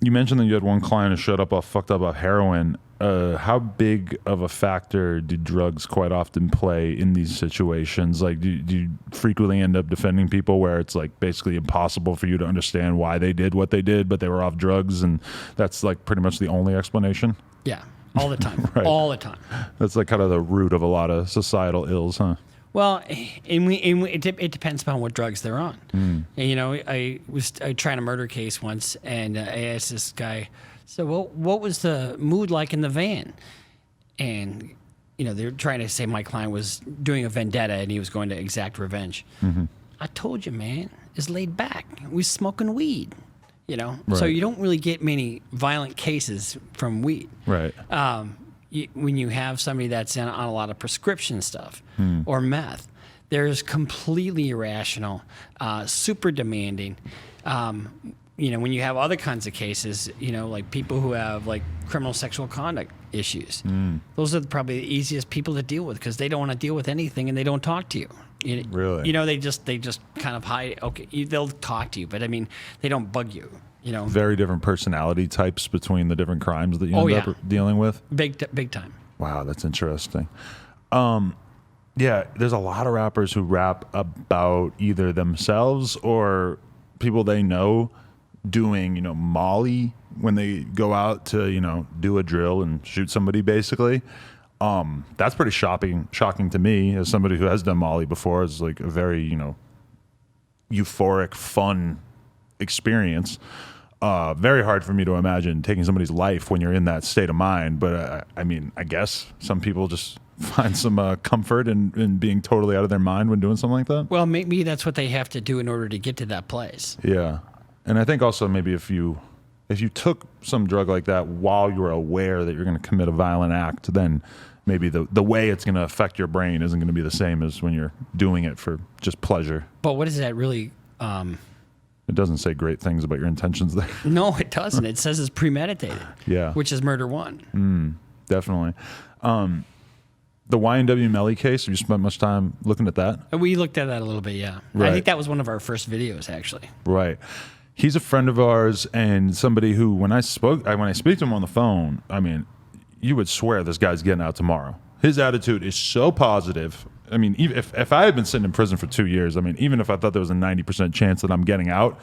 You mentioned that you had one client who showed up all fucked up off heroin. How big of a factor do drugs quite often play in these situations? Like, do you frequently end up defending people where it's like basically impossible for you to understand why they did what they did, but they were off drugs, and that's like pretty much the only explanation? Yeah, all the time. Right. All the time. That's like kind of the root of a lot of societal ills, huh? Well, it depends upon what drugs they're on. And, you know, I was trying a murder case once, and I asked this guy, so what was the mood like in the van? And, you know, they're trying to say my client was doing a vendetta and he was going to exact revenge. I told you, man, it's laid back. We was smoking weed, you know? Right. So you don't really get many violent cases from weed. Right. When you have somebody that's on a lot of prescription stuff or meth, there's completely irrational, super demanding. You know, when you have other kinds of cases, you know, like people who have like criminal sexual conduct issues, those are probably the easiest people to deal with because they don't want to deal with anything and they don't talk to you. Really? You know, they just kind of hide. Okay, they'll talk to you, but I mean, they don't bug you. You know, very different personality types between the different crimes that you end up dealing with. Big time. Wow, that's interesting. Yeah, there's a lot of rappers who rap about either themselves or people they know doing, you know, Molly when they go out to, you know, do a drill and shoot somebody, basically. That's pretty shocking to me as somebody who has done Molly before. It's like a very, you know, euphoric, fun experience. Very hard for me to imagine taking somebody's life when you're in that state of mind. But I mean, I guess some people just find some comfort in being totally out of their mind when doing something like that. Well, maybe that's what they have to do in order to get to that place. Yeah. And I think also maybe if you took some drug like that while you were aware that you're going to commit a violent act, then maybe the way it's going to affect your brain isn't going to be the same as when you're doing it for just pleasure. But what does that really... It doesn't say great things about your intentions there. No, it doesn't. It says it's premeditated. Yeah. Which is murder one. Definitely. The YNW Melly case, have you spent much time looking at that? We looked at that a little bit, yeah. Right. I think that was one of our first videos, actually. Right. He's a friend of ours and somebody who, when I speak to him on the phone, I mean, you would swear this guy's getting out tomorrow. His attitude is so positive. I mean, even if I had been sitting in prison for 2 years, I mean, even if I thought there was a 90% chance that I'm getting out,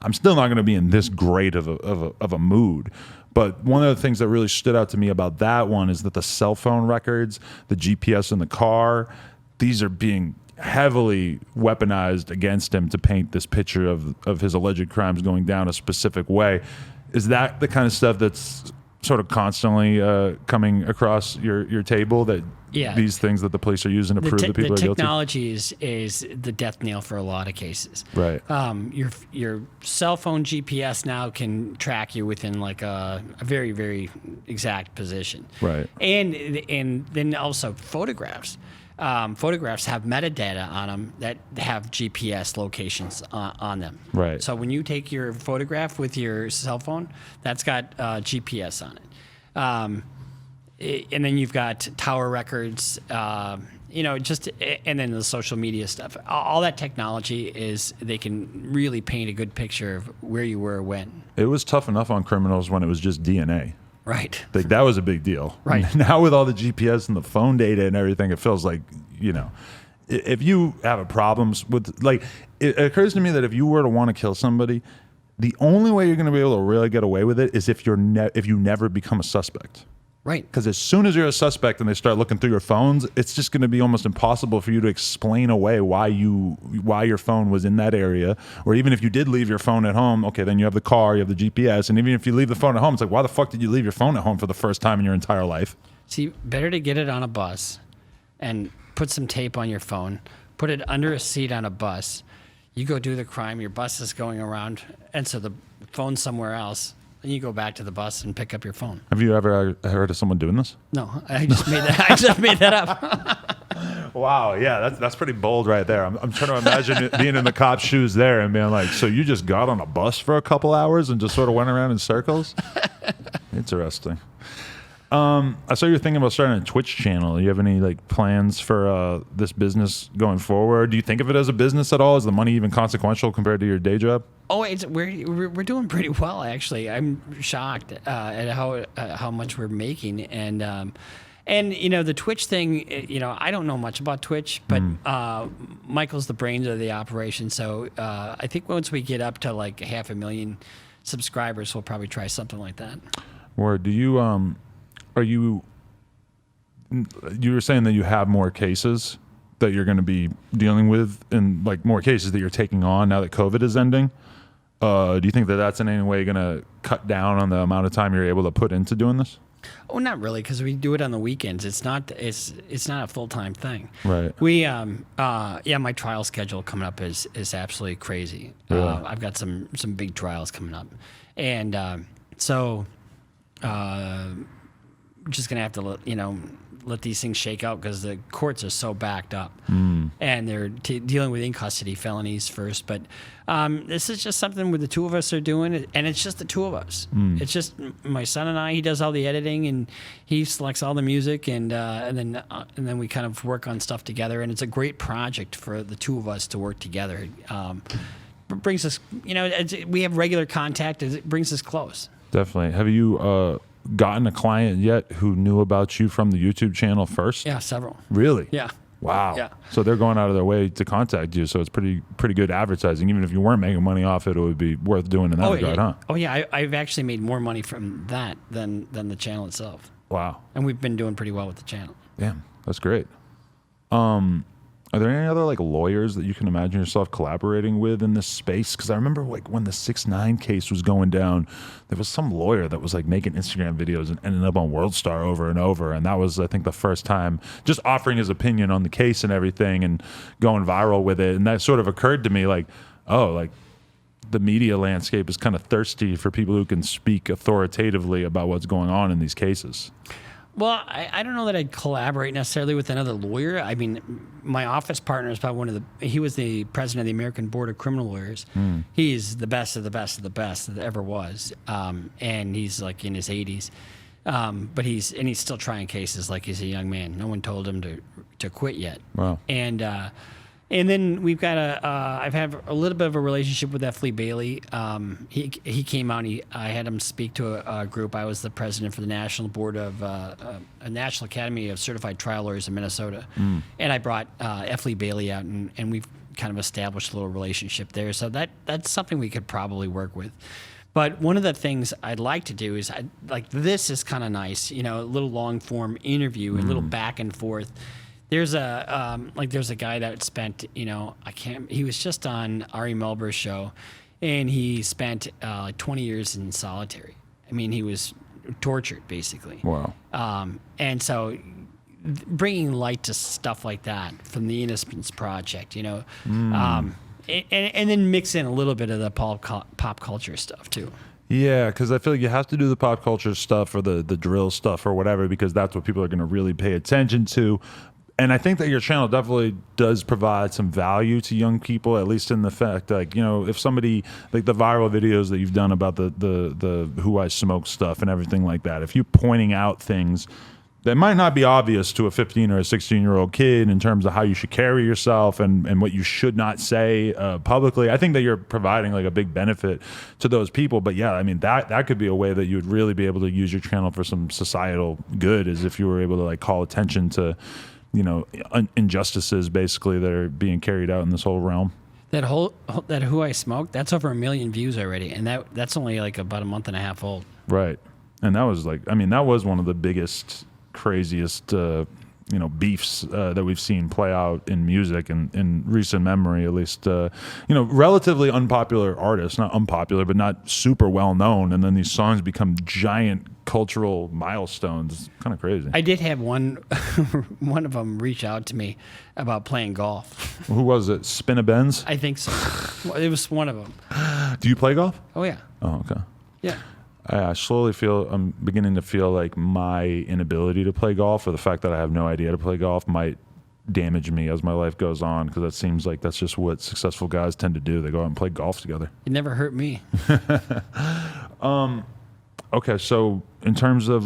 I'm still not going to be in this great of a mood. But one of the things that really stood out to me about that one is that the cell phone records, the GPS in the car, these are being heavily weaponized against him to paint this picture of his alleged crimes going down a specific way. Is that the kind of stuff that's sort of constantly coming across your table, that these things that the police are using to prove that people are guilty? The technology is the death knell for a lot of cases. Right. Your cell phone GPS now can track you within like a very, very exact position. Right. And then also photographs. Photographs have metadata on them that have GPS locations on them. Right. So when you take your photograph with your cell phone, that's got GPS on it. And then you've got tower records, you know, and then the social media stuff. All that technology they can really paint a good picture of where you were when. It was tough enough on criminals when it was just DNA. Right. Like, that was a big deal. Right. Now with all the GPS and the phone data and everything, it feels like, you know, if you have a problem with, like, it occurs to me that if you were to want to kill somebody, the only way you're going to be able to really get away with it is if you never become a suspect. Right. Because as soon as you're a suspect and they start looking through your phones, it's just going to be almost impossible for you to explain away why your phone was in that area. Or even if you did leave your phone at home, okay, then you have the car, you have the GPS, and even if you leave the phone at home, it's like, why the fuck did you leave your phone at home for the first time in your entire life? See, better to get it on a bus and put some tape on your phone, put it under a seat on a bus. You go do the crime, your bus is going around, and so the phone's somewhere else. Then you go back to the bus and pick up your phone. Have you ever heard of someone doing this? No, I just made that. I just made that up. Wow, yeah, that's pretty bold right there. I'm trying to imagine being in the cop's shoes there and being like, so you just got on a bus for a couple hours and just sort of went around in circles? Interesting. I saw you were thinking about starting a Twitch channel. Do you have any like plans for this business going forward? Do you think of it as a business at all? Is the money even consequential compared to your day job? Oh, we're doing pretty well actually. I'm shocked at how much we're making, and you know the Twitch thing. You know, I don't know much about Twitch, but Michael's the brains of the operation. So I think once we get up to like 500,000 subscribers, we'll probably try something like that. Or do you are you were saying that you have more cases that you're going to be dealing with, and like more cases that you're taking on now that COVID is ending? Do you think that that's in any way going to cut down on the amount of time you're able to put into doing this? Oh, not really, because we do it on the weekends. It's not a full-time thing. Right. We my trial schedule coming up is absolutely crazy. Yeah. I've got some big trials coming up, and so just gonna have to let these things shake out because the courts are so backed up, and they're dealing with in custody felonies first. But this is just something where the two of us are doing it, and it's just the two of us. It's just my son and I. He does all the editing, and he selects all the music, and then we kind of work on stuff together. And it's a great project for the two of us to work together. It brings us, we have regular contact. It brings us close. Definitely. Have you gotten a client yet who knew about you from the YouTube channel first? Yeah, several. Really? Yeah. Wow. Yeah. So they're going out of their way to contact you. So it's pretty good advertising. Even if you weren't making money off it, it would be worth doing in that regard, huh? Oh yeah, I've actually made more money from that than the channel itself. Wow. And we've been doing pretty well with the channel. Damn, that's great. Are there any other like lawyers that you can imagine yourself collaborating with in this space? Because I remember like when the 6ix9ine case was going down, there was some lawyer that was like making Instagram videos and ended up on World Star over and over, and that was, I think, the first time just offering his opinion on the case and everything and going viral with it. And that sort of occurred to me like, oh, like the media landscape is kind of thirsty for people who can speak authoritatively about what's going on in these cases. Well, I don't know that I'd collaborate necessarily with another lawyer. I mean, my office partner is probably he was the president of the American Board of Criminal Lawyers. He's the best of the best of the best that ever was. And he's like in his 80s. But he's still trying cases like he's a young man. No one told him to quit yet. Wow. And then we've got I've had a little bit of a relationship with F. Lee Bailey. He came out. I had him speak to a group. I was the president for the National Board of a National Academy of Certified Trial Lawyers in Minnesota, and I brought F. Lee Bailey out, and we've kind of established a little relationship there. So that's something we could probably work with. But one of the things I'd like to do is this is kind of nice, a little long form interview, a little back and forth. There's a guy that spent, he was just on Ari Melber's show, and he spent 20 years in solitary. I mean, he was tortured, basically. Wow. And so bringing light to stuff like that from the Innocence Project, and then mix in a little bit of the pop culture stuff, too. Yeah, because I feel like you have to do the pop culture stuff or the drill stuff or whatever, because that's what people are going to really pay attention to. And I think that your channel definitely does provide some value to young people, at least in the fact, like, if somebody, like the viral videos that you've done about the Who I Smoke stuff and everything like that, if you're pointing out things that might not be obvious to a 15 or a 16-year-old kid in terms of how you should carry yourself and what you should not say publicly, I think that you're providing like a big benefit to those people. But yeah, I mean, that could be a way that you would really be able to use your channel for some societal good, is if you were able to like call attention to injustices basically that are being carried out in this whole realm. That Who I Smoke, that's over 1 million views already, and that's only like about a month and a half old. Right, and that was that was one of the biggest, craziest beefs that we've seen play out in music in recent memory, at least. Relatively unpopular artists, not unpopular, but not super well known, and then these songs become giant cultural milestones. It's kind of crazy. I did have one of them reach out to me about playing golf. Who was it? Spinna Benz? I think so. It was one of them. Do you play golf? Oh yeah. Oh, okay. Yeah. I slowly I'm beginning to feel like my inability to play golf, or the fact that I have no idea to play golf, might damage me as my life goes on, because that seems like that's just what successful guys tend to do. They go out and play golf together. It never hurt me. Okay, so in terms of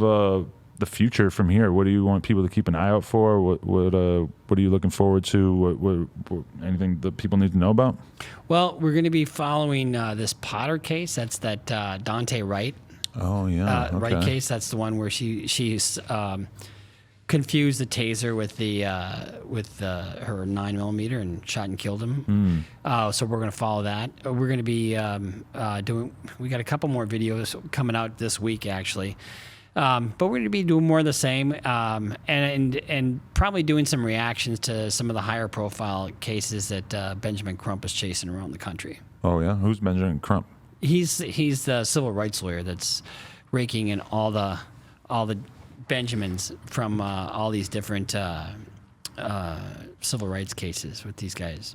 the future from here? What do you want people to keep an eye out for? What are you looking forward to? What anything that people need to know about? Well, we're going to be following this Potter case. That's that Dante Wright. Oh yeah, okay. Wright case. That's the one where she's confused the taser with her 9mm and shot and killed him. So we're going to follow that. We're going to be doing. We got a couple more videos coming out this week actually. But we're going to be doing more of the same, and probably doing some reactions to some of the higher profile cases that Benjamin Crump is chasing around the country. Oh yeah, who's Benjamin Crump? He's the civil rights lawyer that's raking in all the Benjamins from all these different civil rights cases with these guys.